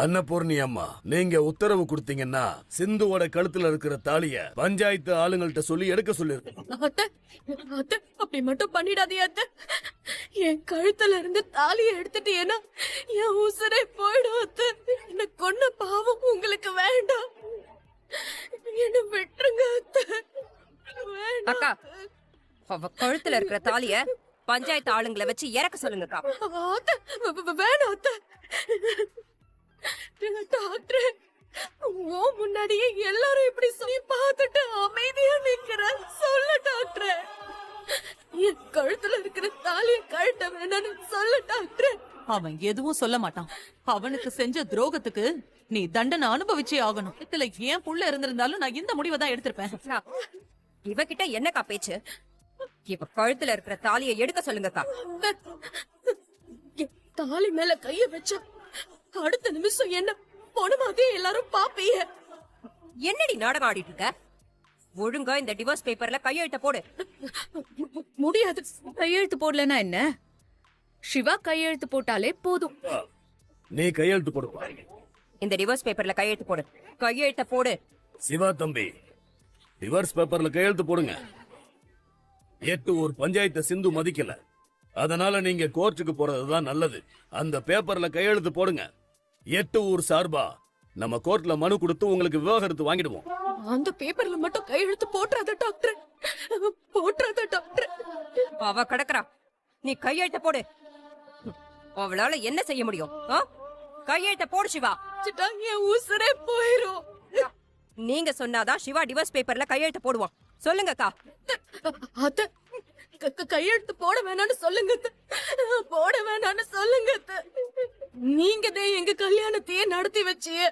அன்னபூர்ணி அம்மா, நீங்க உத்தரவு கொடுத்தீங்கன்னா சிந்துவோட கழுத்துல இருக்கிற தாலிய பஞ்சாயத்து ஆளுங்கள்ட்ட சொல்லி எடுக்க சொல்லிருக்கோம். அத்தை, அத்தை, அப்படி மட்டும் பண்ணிடாதே அத்தை. என் கழுத்துல இருந்து தாலியை எடுத்துட்டு ஏன்னா என் உசுரே போயிடும் அத்தை. என்ன கொன்ன பாவம் உங்களுக்கு வேண்டாம். என்ன விட்டுருங்க அத்தை. வேண்டாம். அக்கா, அவ கழுத்துல இருக்கிற தாலிய பஞ்சாயத்து ஆளுங்களை வச்சு இறக்க சொல்லுங்கக்கா. அத்தை, வேணாம் அத்தை. டாக்டர், உன் முன்னாடியே எல்லாரும் இப்படி சொல்லி பார்த்துட்டு அமைதியா நிக்கிற. சொல்லு டாக்டர், என் கழுத்துல இருக்கிற தாலியை கழட்ட வேணான்னு சொல்லு டாக்டர். அவன் எதுவும் சொல்ல மாட்டான். அவனுக்கு செஞ்ச துரோகத்துக்கு நீ தண்டனை அனுபவிச்சே ஆகணும். இதுல ஏன் புள்ள இருந்திருந்தாலும் நான் இந்த முடிவை தான் எடுத்திருப்பேன். அக்கா, இவகிட்ட என்னக்கா பேச்சு? இவ கழுத்துல இருக்கிற தாலியை எடுக்க சொல்லுங்கக்கா. என் தாலி மேல கைய வச்சா அடுத்த நிமிஷம் என்ன பொணமாதே எல்லாரும் பாப்பீங்க. என்னடி நாடகம் ஆடிட்டு இருக்க? ஒழுங்கா இந்த டிவோர்ஸ் பேப்பர்ல கையெழுத்த போடு. முடியாது. கையெழுத்து போடலன்னா என்ன? சிவா கையெழுத்து போட்டாலே போதும். நீ கையெழுத்து போடுவா. இந்த டிவோர்ஸ் பேப்பர்ல கையெழுத்து போடு. கையெழுத்த போடு. சிவா தம்பி, டிவோர்ஸ் பேப்பர்ல கையெழுத்து போடுங்க. 8 ஊர் பஞ்சாயத்தை சிந்து மதிக்கல, அதனால நீங்க கோர்ட்டுக்கு போறதுதான் நல்லது. அந்த பேப்பர்ல கையெழுத்து போடுங்க. 8 ஊர் சார்பா நம்ம கோர்ட்ல மனு கொடுத்து உங்களுக்கு விவாகரத்து வாங்கிடுவோம். அந்த பேப்பர்ல மட்டும் கையெழுத்து போட்டுறாத டாக்டர், போட்டுறாத டாக்டர். அவ கிடக்குறா, நீ கையெழுத்த போடு. அவளால என்ன செய்ய முடியும்? கையெழுத்த போடு சிவா. என் உசுரே போயிரும். நீங்க சொன்னாதான் சிவா டிவோர்ஸ் பேப்பர்ல கையெழுத்து போடுவான். சொல்லுங்கக்கா. அத கையெழுத்து போட வேணான்னு சொல்லுங்க. போட வேணான்னு சொல்லுங்க. நீங்க தான் எங்க கல்யாணத்தையே நடத்தி வச்சியே.